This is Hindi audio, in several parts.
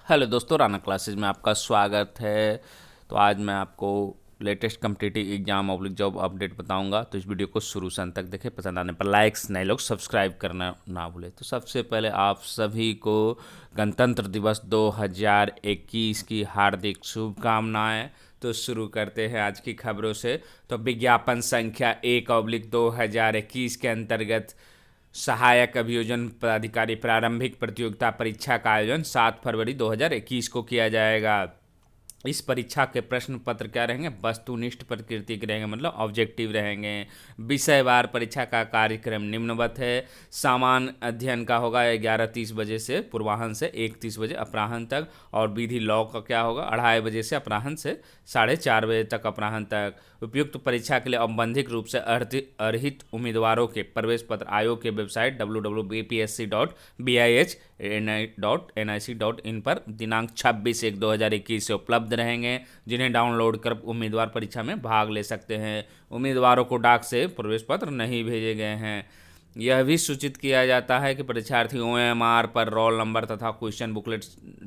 हेलो दोस्तों, राना क्लासेज में आपका स्वागत है। तो आज मैं आपको latest competitive exam oblique job update बताऊंगा। तो इस वीडियो को शुरू से अंत तक देखें। पसंद आने पर लाइक्स, नए लोग सब्सक्राइब करना ना भूलें। तो सबसे पहले आप सभी को गणतंत्र दिवस 2021 की हार्दिक शुभकामनाएं। तो शुरू करते हैं आज की खबरों से। तो विज्ञापन संख्या 1/2021 के अंतर्गत सहायक अभियोजन पदाधिकारी प्रारंभिक प्रतियोगिता परीक्षा का आयोजन 7 फरवरी 2021 को किया जाएगा। इस परीक्षा के प्रश्न पत्र क्या रहेंगे? वस्तुनिष्ठ प्रकृति के रहेंगे, मतलब ऑब्जेक्टिव रहेंगे। विषयवार परीक्षा का कार्यक्रम निम्नवत है। सामान्य अध्ययन का होगा 11:30 बजे से पूर्वाह्न से 1:30 बजे अपराह्न तक, और विधि लॉ का क्या होगा 2:30 बजे से अपराह्न से 4:30 बजे तक अपराह्न तक। उपयुक्त परीक्षा के लिए औपबंधिक रूप से अर्हित उम्मीदवारों के प्रवेश पत्र आयोग के वेबसाइट www.bpsc.bih.nic.in पर दिनांक 26/1/2021 से उपलब्ध रहेंगे, जिन्हें डाउनलोड कर उम्मीदवार परीक्षा में भाग ले सकते हैं। उम्मीदवारों को डाक से प्रवेश पत्र नहीं भेजे गए हैं। यह भी सूचित किया जाता है कि परीक्षार्थी OMR पर रोल नंबर तथा क्वेश्चन बुकलेट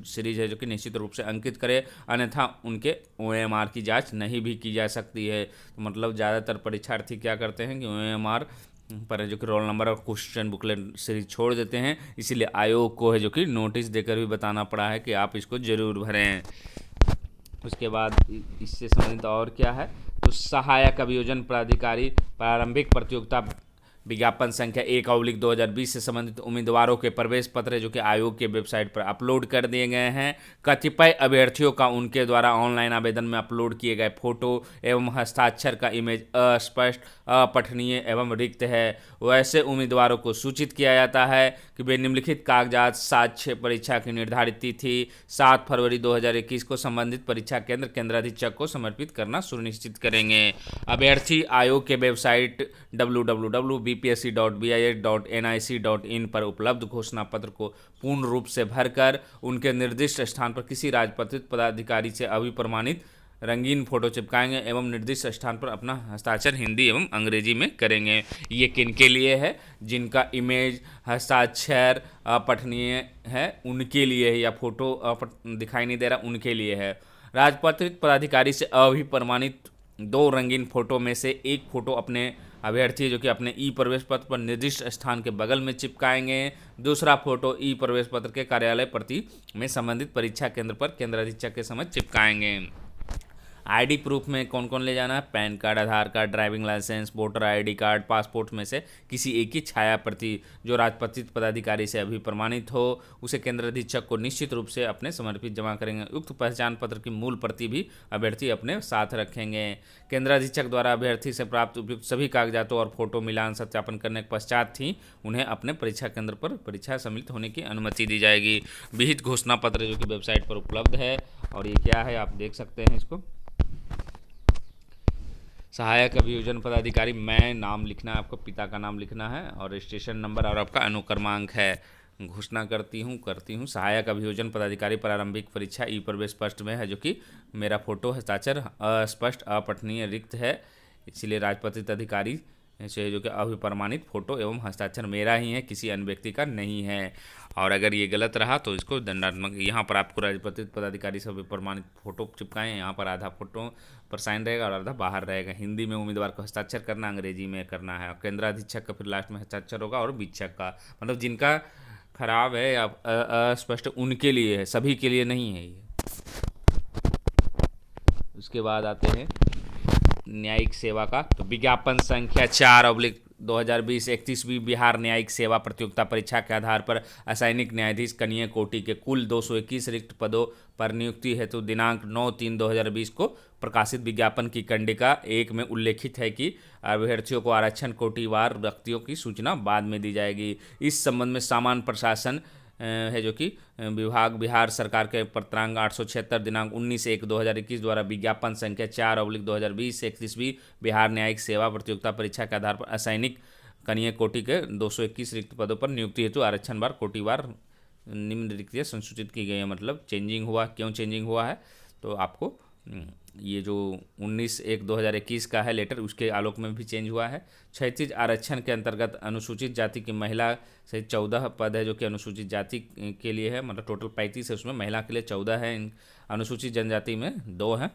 सीरीज है जो कि निश्चित रूप से अंकित करे, अन्यथा उनके OMR की जांच नहीं भी की जा सकती है। तो मतलब ज़्यादातर परीक्षार्थी क्या करते हैं कि OMR पर जो कि रोल नंबर और क्वेश्चन बुकलेट सीरीज छोड़ देते हैं, इसीलिए आयोग को है जो कि नोटिस देकर भी बताना पड़ा है कि आप इसको ज़रूर भरें। उसके बाद इससे संबंधित और क्या है, तो सहायक अभियोजन प्राधिकारी प्रारंभिक प्रतियोगिता विज्ञापन संख्या 1/2020 से संबंधित उम्मीदवारों के प्रवेश पत्र जो कि आयोग के वेबसाइट पर अपलोड कर दिए गए हैं। कतिपय अभ्यर्थियों का उनके द्वारा ऑनलाइन आवेदन में अपलोड किए गए फोटो एवं हस्ताक्षर का इमेज अस्पष्ट, अपठनीय एवं रिक्त है। वैसे उम्मीदवारों को सूचित किया जाता है कि वे निम्नलिखित कागजात साक्ष्य परीक्षा की निर्धारित तिथि 7 फरवरी 2021 को संबंधित परीक्षा केंद्र केंद्राधीक्षक को समर्पित करना सुनिश्चित करेंगे। अभ्यर्थी आयोग के वेबसाइट www.bpsc.bih.nic.in पर उपलब्ध घोषणा पत्र को पूर्ण रूप से भरकर उनके निर्दिष्ट स्थान पर किसी राजपत्रित पदाधिकारी से अभिप्रमाणित रंगीन फोटो चिपकाएंगे एवं निर्दिष्ट स्थान पर अपना हस्ताक्षर हिंदी एवं अंग्रेजी में करेंगे। ये किनके लिए है? जिनका इमेज हस्ताक्षर अपठनीय है उनके लिए है, या फोटो दिखाई नहीं दे रहा उनके लिए है। राजपत्रित पदाधिकारी से अभिप्रमाणित 2 रंगीन फोटो में से एक फोटो अपने अभ्यर्थी जो कि अपने ई प्रवेश पत्र पर निर्दिष्ट स्थान के बगल में चिपकाएंगे। दूसरा फोटो ई प्रवेश पत्र के कार्यालय प्रति में संबंधित परीक्षा केंद्र पर केंद्राधीक्षक के समक्ष चिपकाएंगे। आईडी प्रूफ में कौन कौन ले जाना है? PAN card, Aadhaar card, driving licence, voter ID card, passport में से किसी एक की छाया प्रति जो राजपत्रित पदाधिकारी से अभी प्रमाणित हो, उसे केंद्राधीक्षक को निश्चित रूप से अपने समर्पित जमा करेंगे। उक्त पहचान पत्र की मूल प्रति भी अभ्यर्थी अपने साथ रखेंगे। केंद्राधीक्षक द्वारा अभ्यर्थी से प्राप्त उपयुक्त सभी कागजातों और फोटो मिलान सत्यापन करने के पश्चात ही उन्हें अपने परीक्षा केंद्र पर परीक्षा सम्मिलित होने की अनुमति दी जाएगी। विहित घोषणा पत्र जो कि वेबसाइट पर उपलब्ध है, और ये क्या है आप देख सकते हैं इसको। सहायक अभियोजन पदाधिकारी मैं नाम लिखना है, आपको पिता का नाम लिखना है और रजिस्ट्रेशन नंबर और आपका अनुक्रमांक है। घोषणा करती हूँ सहायक अभियोजन पदाधिकारी प्रारंभिक परीक्षा ई प्रवेश पत्र में है जो कि मेरा फोटो हस्ताक्षर अस्पष्ट, अपठनीय, रिक्त है, इसलिए राजपत्रित अधिकारी से जो कि अभिप्रमाणित फोटो एवं हस्ताक्षर मेरा ही है, किसी अन्य व्यक्ति का नहीं है। और अगर ये गलत रहा तो इसको दंडात्मक, यहाँ पर आपको राजपत्रित पदाधिकारी से अभिप्रमाणित फोटो चिपकाएं, यहाँ पर आधा फोटो पर साइन रहेगा और आधा बाहर रहेगा। हिंदी में उम्मीदवार को हस्ताक्षर करना, अंग्रेजी में करना है। और केंद्राधीक्षक का फिर लास्ट में हस्ताक्षर होगा और वीक्षक का, मतलब जिनका खराब है या अस्पष्ट उनके लिए है, सभी के लिए नहीं है ये। उसके बाद आते हैं न्यायिक सेवा का। तो विज्ञापन संख्या 4/2020 31वीं बिहार न्यायिक सेवा प्रतियोगिता परीक्षा के आधार पर असैनिक न्यायाधीश कनीय कोटि के कुल 221 रिक्त पदों पर नियुक्ति हेतु दिनांक 9/3/2020 को प्रकाशित विज्ञापन की कंडिका 1 में उल्लेखित है कि अभ्यर्थियों को आरक्षण कोटिवार व्यक्तियों की सूचना बाद में दी जाएगी। इस संबंध में सामान्य प्रशासन है जो कि विभाग बिहार सरकार के पत्रांक 876 दिनांक 19/1/2021 द्वारा विज्ञापन संख्या 4/2020 31वीं बिहार न्यायिक सेवा प्रतियोगिता परीक्षा के आधार पर असैनिक कनीय कोटि के 221 रिक्त पदों पर नियुक्ति हेतु आरक्षणवार कोटिवार निम्न रिक्तियाँ संसूचित की गई है। मतलब चेंजिंग हुआ, क्यों चेंजिंग हुआ है तो आपको ये जो 19/1/2021 का है लेटर, उसके आलोक में भी चेंज हुआ है। क्षैतिज आरक्षण के अंतर्गत अनुसूचित जाति की महिला से 14 पद है जो कि अनुसूचित जाति के लिए है, मतलब टोटल 35 है, उसमें महिला के लिए 14 है, अनुसूचित जनजाति में 2 हैं।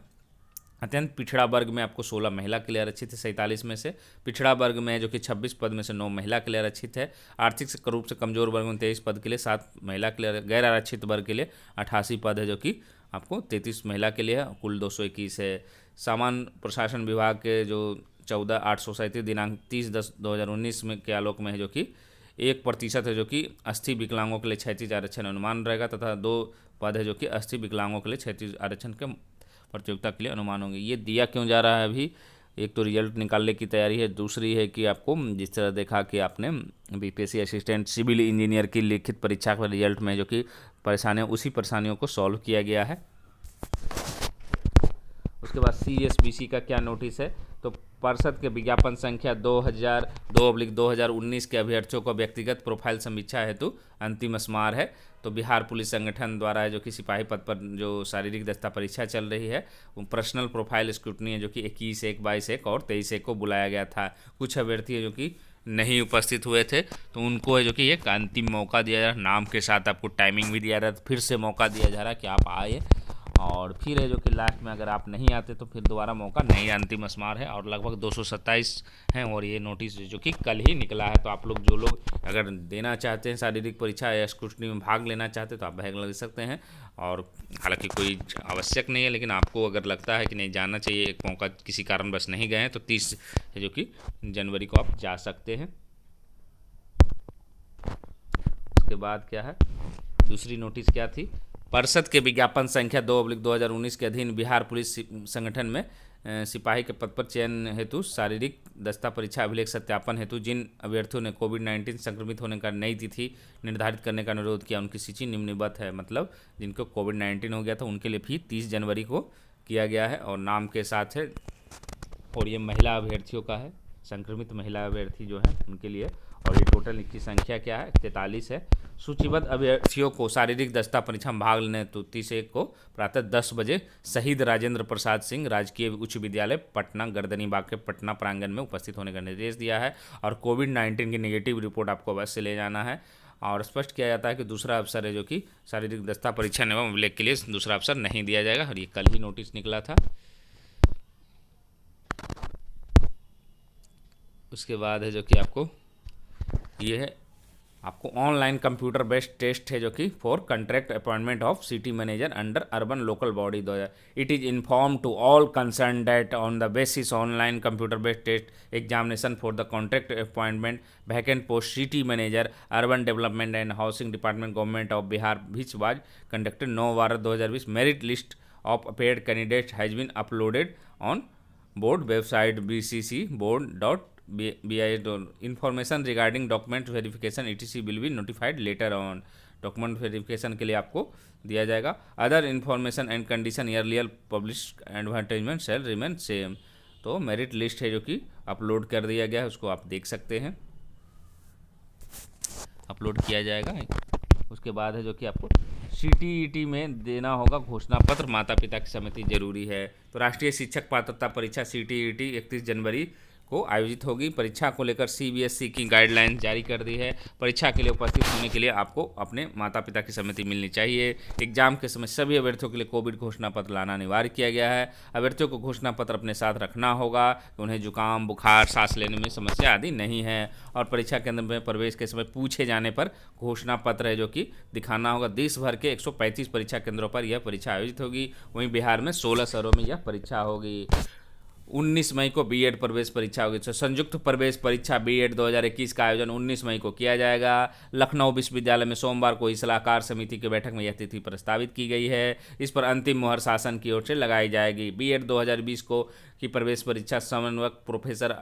अत्यंत पिछड़ा वर्ग में आपको 16 महिला के लिए आरक्षित है 47 में से। पिछड़ा वर्ग में जो कि 26 पद में से 9 महिला के लिए आरक्षित है। आर्थिक रूप से कमजोर वर्ग में 23 पद के लिए 7 महिला के लिए। गैर आरक्षित वर्ग के लिए 88 पद है जो कि आपको 33 महिला के लिए है, कुल 221 है। सामान्य प्रशासन विभाग के जो 14,837 दिनांक 30/10/2019 में के आलोक में है जो कि 1% है जो कि अस्थि विकलांगों के लिए क्षैतिज आरक्षण अनुमान रहेगा, तथा 2 पद है जो कि अस्थि विकलांगों के लिए क्षैतिज आरक्षण के प्रतियोगिता के लिए अनुमान होंगे। ये दिया क्यों जा रहा है अभी? एक तो रिजल्ट निकालने की तैयारी है, दूसरी है कि आपको जिस तरह देखा कि आपने बीपीएससी असिस्टेंट सिविल इंजीनियर की लिखित परीक्षा का रिजल्ट में जो कि परेशानियाँ, उसी परेशानियों को सॉल्व किया गया है। उसके बाद CSBC का क्या नोटिस है? तो पार्षद के विज्ञापन संख्या 2002/2019 के अभ्यर्थियों को व्यक्तिगत प्रोफाइल समीक्षा हेतु अंतिम स्मार है। तो बिहार पुलिस संगठन द्वारा जो कि सिपाही पद पर जो शारीरिक दक्षता परीक्षा चल रही है, वो पर्सनल प्रोफाइल स्क्रूटनी है जो कि 21/1, 22/1 और 23/1 को बुलाया गया था। कुछ अभ्यर्थी जो कि नहीं उपस्थित हुए थे तो उनको है जो कि एक अंतिम मौका दिया जा रहा है, नाम के साथ आपको टाइमिंग भी दिया जा रहा है, फिर से मौका दिया जा रहा है कि आप आए, और फिर है जो कि लास्ट में अगर आप नहीं आते तो फिर दोबारा मौका नहीं, अंतिम स्मार है। और लगभग 227 हैं, और ये नोटिस जो कि कल ही निकला है। तो आप लोग जो लोग अगर देना चाहते हैं शारीरिक परीक्षा या स्क्रूटनी में भाग लेना चाहते हैं तो आप भाग ले सकते हैं, और हालांकि कोई आवश्यक नहीं है, लेकिन आपको अगर लगता है कि नहीं जाना चाहिए, एक मौका किसी कारणवश नहीं गए हैं, तो 30 है जो कि जनवरी को आप जा सकते हैं। उसके बाद क्या है, दूसरी नोटिस क्या थी? पार्षद के विज्ञापन संख्या 2/2019 के अधीन बिहार पुलिस संगठन में सिपाही के पद पर चयन हेतु शारीरिक दक्षता परीक्षा अभिलेख सत्यापन हेतु जिन अभ्यर्थियों ने कोविड-19 संक्रमित होने का नई तिथि निर्धारित करने का अनुरोध किया, उनकी सूची निम्नलिखित है। मतलब जिनको कोविड-19 हो गया था उनके लिए भी 30 जनवरी को किया गया है, और नाम के साथ है, और ये महिला अभ्यर्थियों का है, संक्रमित महिला अभ्यर्थी जो है उनके लिए। और ये टोटल इनकी संख्या क्या है? 43 है। सूचीबद्ध अभ्यर्थियों को शारीरिक दक्षता परीक्षा में भाग लेने हेतु 30/1 को प्रातः 10 बजे शहीद राजेंद्र प्रसाद सिंह राजकीय उच्च विद्यालय पटना गर्दनीबाग के पटना प्रांगण में उपस्थित होने का निर्देश दिया है। और कोविड-19 की नेगेटिव रिपोर्ट आपको अवश्य ले जाना है। और स्पष्ट किया जाता है कि दूसरा अवसर है जो कि शारीरिक दक्षता परीक्षा एवं अभिलेख के लिए दूसरा अवसर नहीं दिया जाएगा, और ये कल ही नोटिस निकला था। उसके बाद है जो कि आपको ये है, आपको ऑनलाइन कंप्यूटर बेस्ड टेस्ट है जो कि for contract appointment of city manager under urban local body 2000। It is inform to all concern that on the basis online computer based test examination for the contract appointment vacant post city manager urban development and housing department government of Bihar which was conducted 9/12/2020। Merit list of appeared candidate has been uploaded on board website bcc.board.bis. Information regarding document verification etc will be notified later on. Document verification के लिए आपको दिया जाएगा। Other information and condition earlier publish advertisement shall remain same. तो मेरिट लिस्ट है जो कि अपलोड कर दिया गया है, उसको आप देख सकते हैं, अपलोड किया जाएगा। उसके बाद है जो कि आपको CTET में देना होगा घोषणा पत्र, माता पिता की सहमति जरूरी है। तो राष्ट्रीय शिक्षक पात्रता परीक्षा CTET 31 जनवरी को आयोजित होगी। परीक्षा को लेकर CBSE की गाइडलाइन जारी कर दी है। परीक्षा के लिए उपस्थित होने के लिए आपको अपने माता पिता की सहमति मिलनी चाहिए। एग्जाम के समय सभी अभ्यर्थियों के लिए कोविड घोषणा पत्र लाना अनिवार्य किया गया है। अभ्यर्थियों को घोषणा पत्र अपने साथ रखना होगा, उन्हें जुकाम, बुखार, सांस लेने में समस्या आदि नहीं है। और परीक्षा केंद्र में प्रवेश के समय पूछे जाने पर घोषणा पत्र है जो कि दिखाना होगा। देश भर के 135 परीक्षा केंद्रों पर यह परीक्षा आयोजित होगी। वहीं बिहार में 16 शहरों में यह परीक्षा होगी। 19 मई को बीएड प्रवेश परीक्षा होगी। तो संयुक्त प्रवेश परीक्षा बीएड 2021 का आयोजन 19 मई को किया जाएगा। लखनऊ विश्वविद्यालय में सोमवार को सलाहकार समिति की बैठक में यह तिथि प्रस्तावित की गई है। इस पर अंतिम मुहर शासन की ओर से लगाई जाएगी। बीएड 2020 को की प्रवेश परीक्षा समन्वयक प्रोफेसर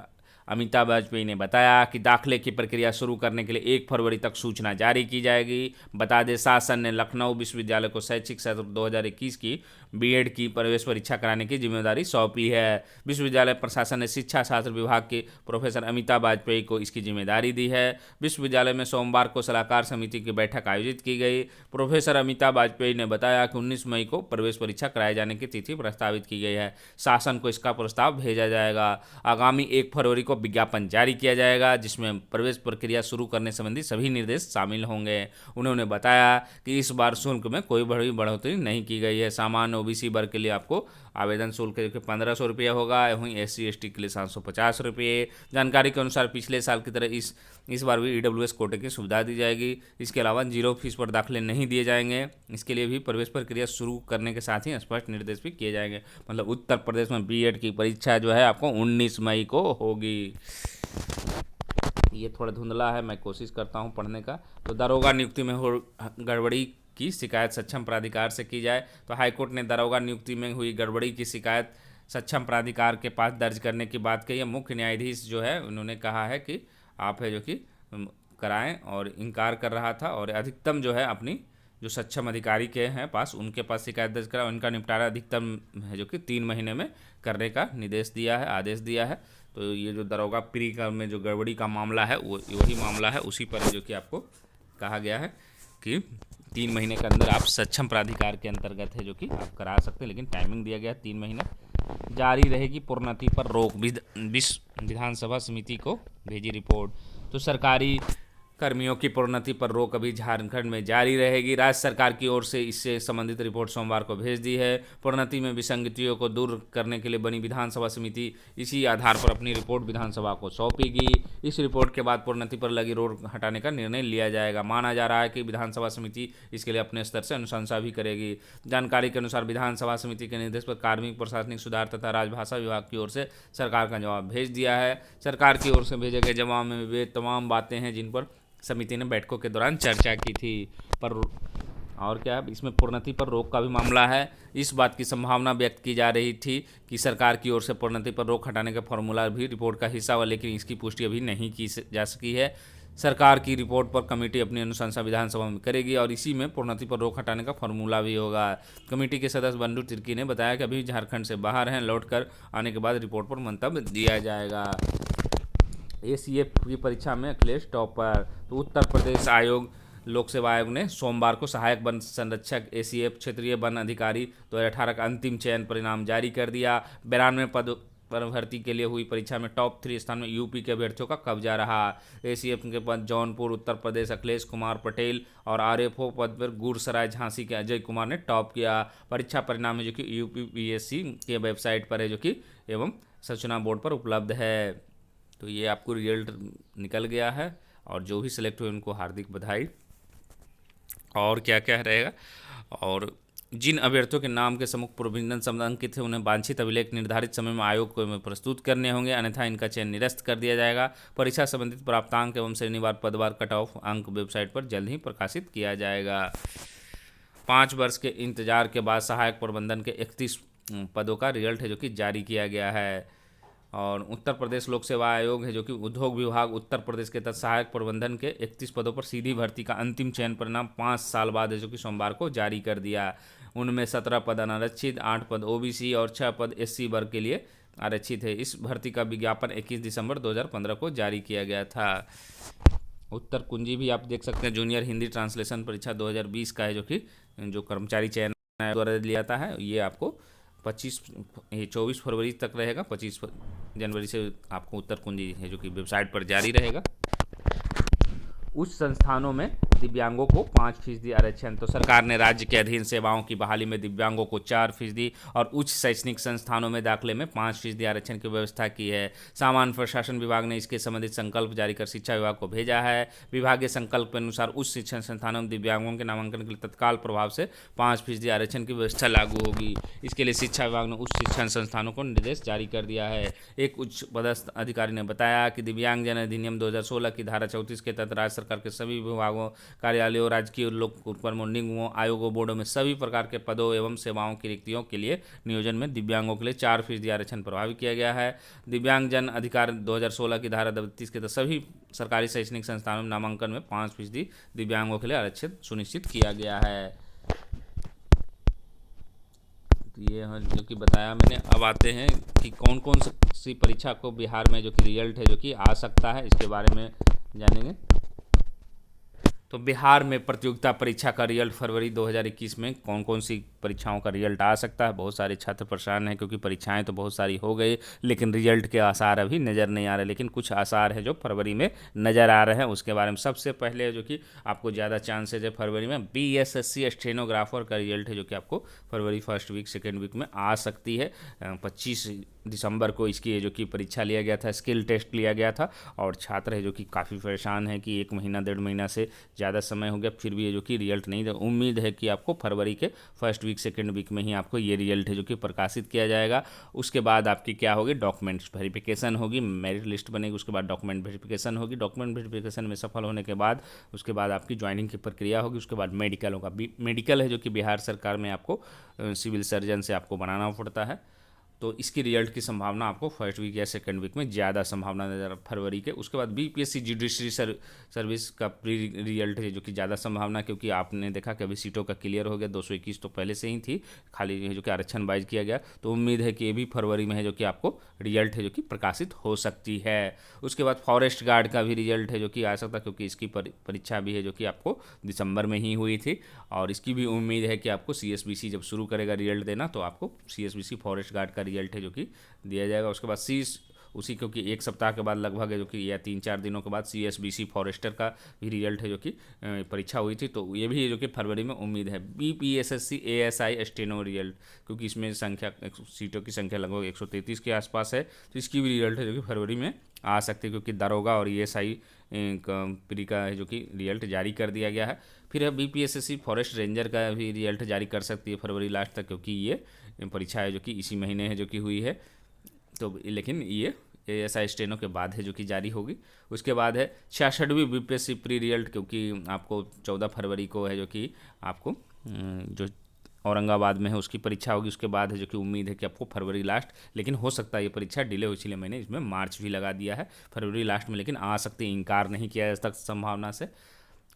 अमिताभ वाजपेयी ने बताया कि दाखिले की प्रक्रिया शुरू करने के लिए 1 फरवरी तक सूचना जारी की जाएगी। बता दें, शासन ने लखनऊ विश्वविद्यालय को शैक्षिक सत्र 2021 की बीएड की प्रवेश परीक्षा कराने की जिम्मेदारी सौंपी है। विश्वविद्यालय प्रशासन ने शिक्षा शास्त्र विभाग के प्रोफेसर अमिताभ वाजपेयी को इसकी जिम्मेदारी दी है। विश्वविद्यालय में सोमवार को सलाहकार समिति की बैठक आयोजित की गई। प्रोफेसर अमिताभ वाजपेयी ने बताया कि 19 मई को प्रवेश परीक्षा कराए जाने की तिथि प्रस्तावित की गई है। शासन को इसका प्रस्ताव भेजा जाएगा। आगामी 1 फरवरी को विज्ञापन जारी किया जाएगा, जिसमें प्रवेश प्रक्रिया शुरू करने संबंधी सभी निर्देश शामिल होंगे। उन्होंने बताया कि इस बार शुल्क में कोई बड़ी बढ़ोतरी नहीं की गई है। सामान्य ओबीसी वर्ग के लिए आपको आवेदन शुल्क 1500 रुपये होगा, वहीं SC/ST के लिए 750 रुपये। जानकारी के अनुसार पिछले साल की तरह इस बार भी EWS कोटे की सुविधा दी जाएगी। इसके अलावा 0 फीस पर दाखिले नहीं दिए जाएंगे। इसके लिए भी प्रवेश प्रक्रिया शुरू करने के साथ ही स्पष्ट निर्देश भी किए जाएंगे। मतलब उत्तर प्रदेश में बीएड की परीक्षा जो है आपको 19 मई को होगी। ये थोड़ा धुंधला है, मैं कोशिश करता हूँ पढ़ने का। तो दारोगा नियुक्ति में हो गड़बड़ी की शिकायत सक्षम प्राधिकार से की जाए। तो हाईकोर्ट ने दारोगा नियुक्ति में हुई गड़बड़ी की शिकायत सक्षम प्राधिकार के पास दर्ज करने की बात कही है। मुख्य न्यायाधीश जो है उन्होंने कहा है कि आप है जो कि कराएं, और इनकार कर रहा था। और अधिकतम जो है अपनी जो सक्षम अधिकारी के हैं पास, उनके पास शिकायत दर्ज करा। उनका निपटारा अधिकतम है जो कि 3 महीने में करने का निर्देश दिया है, आदेश दिया है। तो ये जो दारोगा प्री का में जो गड़बड़ी का मामला है वो वही मामला है, उसी पर जो कि आपको कहा गया है कि 3 महीने के अंदर आप सक्षम प्राधिकार के अंतर्गत है जो कि आप करा सकते हैं, लेकिन टाइमिंग दिया गया 3 महीना। जारी रहेगी प्रोन्नति पर रोक, विधानसभा समिति को भेजी रिपोर्ट। तो सरकारी कर्मियों की प्रोन्नति पर रोक अभी झारखंड में जारी रहेगी। राज्य सरकार की ओर से इससे संबंधित रिपोर्ट सोमवार को भेज दी है। प्रोन्नति में विसंगतियों को दूर करने के लिए बनी विधानसभा समिति इसी आधार पर अपनी रिपोर्ट विधानसभा को सौंपेगी। इस रिपोर्ट के बाद प्रोन्नति पर लगी रोक हटाने का निर्णय लिया जाएगा। माना जा रहा है कि विधानसभा समिति इसके लिए अपने स्तर से अनुशंसा भी करेगी। जानकारी के अनुसार विधानसभा समिति के निर्देश पर कार्मिक प्रशासनिक सुधार तथा राजभाषा विभाग की ओर से सरकार का जवाब भेज दिया है। सरकार की ओर से भेजे गए जवाब में वे तमाम बातें हैं जिन पर समिति ने बैठकों के दौरान चर्चा की थी। पर और क्या है, इसमें प्रोन्नति पर रोक का भी मामला है। इस बात की संभावना व्यक्त की जा रही थी कि सरकार की ओर से प्रोन्नति पर रोक हटाने का फॉर्मूला भी रिपोर्ट का हिस्सा हुआ, लेकिन इसकी पुष्टि अभी नहीं की जा सकी है। सरकार की रिपोर्ट पर कमेटी अपनी अनुशंसा विधानसभा में करेगी और इसी में प्रोन्नति पर रोक हटाने का फॉर्मूला भी होगा। कमेटी के सदस्य बंडू तिर्की ने बताया कि अभी झारखंड से बाहर हैं, लौटकर आने के बाद रिपोर्ट पर मंतव्य दिया जाएगा। ACF की परीक्षा में अखिलेश टॉपर। तो उत्तर प्रदेश लोक सेवा आयोग ने सोमवार को सहायक वन संरक्षक ACF क्षेत्रीय वन अधिकारी 2018 का अंतिम चयन परिणाम जारी कर दिया। 92 पद पर भर्ती के लिए हुई परीक्षा में टॉप 3 स्थान में यूपी के अभ्यर्थियों का कब्जा रहा। ACF के पद जौनपुर उत्तर प्रदेश अखिलेश कुमार पटेल और RFO पद पर गुरसराय झांसी के अजय कुमार ने टॉप किया। परीक्षा परिणाम है जो कि UPPSC के वेबसाइट पर है जो कि एवं सूचना बोर्ड पर उपलब्ध है। तो ये आपको रिजल्ट निकल गया है और जो भी सिलेक्ट हुए उनको हार्दिक बधाई। और क्या क्या रहेगा, और जिन अभ्यर्थियों के नाम के सम्मुख प्रोविजनल शब्द अंकित है उन्हें वांछित अभिलेख निर्धारित समय में आयोग को प्रस्तुत करने होंगे, अन्यथा इनका चयन निरस्त कर दिया जाएगा। परीक्षा संबंधित प्राप्तांक एवं श्रेणीवार पदवार कट ऑफ अंक वेबसाइट पर जल्द ही प्रकाशित किया जाएगा। 5 वर्ष के इंतजार के बाद सहायक प्रबंधन के 31 पदों का रिजल्ट है जो कि जारी किया गया है। और उत्तर प्रदेश लोक सेवा आयोग है जो कि उद्योग विभाग उत्तर प्रदेश के तहत सहायक प्रबंधन के 31 पदों पर सीधी भर्ती का अंतिम चयन परिणाम 5 साल बाद है जो कि सोमवार को जारी कर दिया। उनमें 17 पद अनारक्षित, 8 पद OBC और 6 पद SC वर्ग के लिए आरक्षित है। इस भर्ती का विज्ञापन 21 दिसंबर 2015 को जारी किया गया था। उत्तर कुंजी भी आप देख सकते हैं, जूनियर हिंदी ट्रांसलेशन परीक्षा 2020 का है जो कि जो कर्मचारी चयन द्वारा लिया जाता है। ये आपको 24 फरवरी तक रहेगा। 25 जनवरी से आपको उत्तर कुंजी है जो कि वेबसाइट पर जारी रहेगा। उच्च संस्थानों में दिव्यांगों को 5% आरक्षण। तो सरकार ने राज्य के अधीन सेवाओं की बहाली में दिव्यांगों को 4% और उच्च शैक्षणिक संस्थानों में दाखिले में 5% आरक्षण की व्यवस्था की है। सामान्य प्रशासन विभाग ने इसके संबंधित संकल्प जारी कर शिक्षा विभाग को भेजा है। विभागीय संकल्प के अनुसार उच्च शिक्षण संस्थानों में दिव्यांगों के नामांकन के लिए तत्काल प्रभाव से 5% आरक्षण की व्यवस्था लागू होगी। इसके लिए शिक्षा विभाग ने उच्च शिक्षण संस्थानों को निर्देश जारी कर दिया है। एक उच्च पदस्थ अधिकारी ने बताया कि दिव्यांगजन अधिनियम 2016 की धारा 34 के तहत राज्य सरकार के सभी विभागों कार्यालयों, राजकीय लोक प्रमुख निगमों, आयोगों, बोर्डों में सभी प्रकार के पदों एवं सेवाओं की रिक्तियों के लिए नियोजन में दिव्यांगों के लिए 4% आरक्षण प्रभावी किया गया है। दिव्यांग जन अधिकार 2016 की धारा 32 के तहत सभी सरकारी शैक्षणिक संस्थानों में नामांकन में 5% दिव्यांगों के लिए आरक्षण सुनिश्चित किया गया है। तो ये है जो कि बताया मैंने। अब आते हैं कि कौन कौन सी परीक्षा को बिहार में जो कि रिजल्ट है जो कि आ सकता है, इसके बारे में जानेंगे। तो बिहार में प्रतियोगिता परीक्षा का रिजल्ट फरवरी 2021 में कौन कौन सी परीक्षाओं का रिजल्ट आ सकता है। बहुत सारे छात्र परेशान हैं क्योंकि परीक्षाएं तो बहुत सारी हो गई, लेकिन रिजल्ट के आसार अभी नज़र नहीं आ रहे, लेकिन कुछ आसार है जो फरवरी में नज़र आ रहे हैं। उसके बारे में सबसे पहले जो कि आपको ज़्यादा चांसेज है फरवरी में BSSC स्टेनोग्राफर का रिजल्ट है जो कि आपको फरवरी फर्स्ट वीक सेकेंड वीक में आ सकती है। 25 दिसंबर को इसकी जो कि परीक्षा लिया गया था, स्किल टेस्ट लिया गया था, और छात्र है जो कि काफ़ी परेशान है कि 1 महीना 1.5 महीना से ज़्यादा समय हो गया, फिर भी ये जो कि रिजल्ट नहीं था। उम्मीद है कि आपको फरवरी के फर्स्ट वीक सेकेंड वीक में ही आपको ये रिजल्ट है जो कि प्रकाशित किया जाएगा। उसके बाद आपकी क्या होगी, डॉक्यूमेंट्स वेरिफिकेशन होगी, मेरिट लिस्ट बनेगी, उसके बाद डॉक्यूमेंट वेरिफिकेशन होगी। डॉक्यूमेंट वेरिफिकेशन में सफल होने के बाद उसके बाद आपकी ज्वाइनिंग की प्रक्रिया होगी। उसके बाद मेडिकल होगा। मेडिकल है जो कि बिहार सरकार में आपको सिविल सर्जन से आपको बनाना पड़ता है। तो इसकी रिजल्ट की संभावना आपको फर्स्ट वीक या सेकंड वीक में ज़्यादा संभावना नजर फरवरी के। उसके बाद BPSC जुडिशरी सर्विस का प्री रिजल्ट है जो कि ज़्यादा संभावना, क्योंकि आपने देखा कि अभी सीटों का क्लियर हो गया, 221 तो पहले से ही थी, खाली है जो कि आरक्षण वाइज किया गया। तो उम्मीद है कि ये भी फरवरी में है जो कि आपको रिजल्ट है जो कि प्रकाशित हो सकती है। उसके बाद फॉरेस्ट गार्ड का भी रिजल्ट है जो कि आ सकता है, क्योंकि इसकी परीक्षा भी है जो कि आपको दिसंबर में ही हुई थी, और इसकी भी उम्मीद है कि आपको CSBC जब शुरू करेगा रिजल्ट देना तो आपको CSBC फॉरेस्ट गार्ड का रिजल्ट है जो कि दिया जाएगा। उसके बाद उसी क्योंकि 1 सप्ताह के बाद लगभग है जो कि या 3-4 दिनों के बाद CSBC फॉरेस्टर का भी रिजल्ट है जो कि परीक्षा हुई थी, तो ये भी जो कि फरवरी में उम्मीद है। BPSSC ASI स्टेनो रिजल्ट, क्योंकि इसमें सीटों की संख्या लगभग 133 के आसपास है, तो इसकी भी रिजल्ट है जो कि फरवरी में आ सकती है, क्योंकि दरोगा और ESI प्री का है जो कि रिजल्ट जारी कर दिया गया है। फिर है BPSSC फॉरेस्ट रेंजर का भी रिजल्ट जारी कर सकती है फरवरी लास्ट तक, क्योंकि ये परीक्षा है जो कि इसी महीने है जो कि हुई है। तो लेकिन ये ASI स्टेनो के बाद है जो कि जारी होगी। उसके बाद है 66वीं BPSC प्री रिजल्ट, क्योंकि आपको 14 फरवरी को है जो कि आपको जो औरंगाबाद में है उसकी परीक्षा होगी। उसके बाद है जो कि उम्मीद है कि आपको फरवरी लास्ट, लेकिन हो सकता है ये परीक्षा डिले हो, इसलिए मैंने इसमें मार्च भी लगा दिया है फरवरी लास्ट में, लेकिन आ सकती है, इनकार नहीं किया जा सकता संभावना से।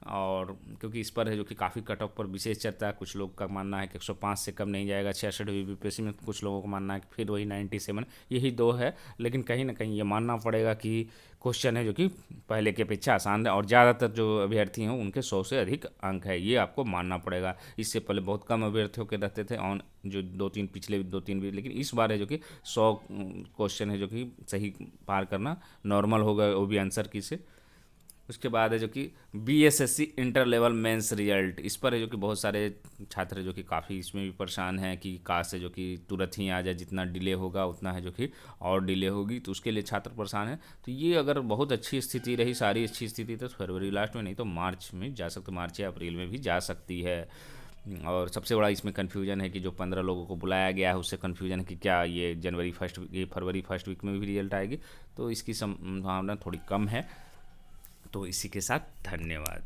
और क्योंकि इस पर है जो कि काफ़ी कट ऑफ पर विशेष चर्चा है, कुछ लोग का मानना है कि 105 से कम नहीं जाएगा 66वीं BPSC में, कुछ लोगों का मानना है कि फिर वही 97, यही दो है। लेकिन कहीं ना कहीं ये मानना पड़ेगा कि क्वेश्चन है जो कि पहले की अपेक्षा आसान है, और ज़्यादातर जो अभ्यर्थी हैं उनके 100 से अधिक अंक है, ये आपको मानना पड़ेगा। इससे पहले बहुत कम अभ्यर्थियों के रहते थे, और जो पिछले 2-3 भी, लेकिन इस बार है जो कि 100 क्वेश्चन है जो कि सही पार करना नॉर्मल होगा, वो भी आंसर की से। उसके बाद है जो कि BSSC inter level mains result, इस पर है जो कि बहुत सारे छात्र जो कि काफ़ी इसमें भी परेशान हैं कि काश से जो कि तुरंत ही आ जाए, जितना डिले होगा उतना है जो कि और डिले होगी, तो उसके लिए छात्र परेशान हैं। तो ये अगर बहुत अच्छी स्थिति रही, सारी अच्छी स्थिति, तो फरवरी लास्ट में, नहीं तो मार्च में जा सकते, मार्च या अप्रैल में भी जा सकती है। और सबसे बड़ा इसमें कन्फ्यूजन है कि जो 15 लोगों को बुलाया गया है उससे कन्फ्यूजन है कि क्या ये फरवरी फर्स्ट वीक में भी रिजल्ट आएगी, तो इसकी संभावना थोड़ी कम है। तो इसी के साथ धन्यवाद।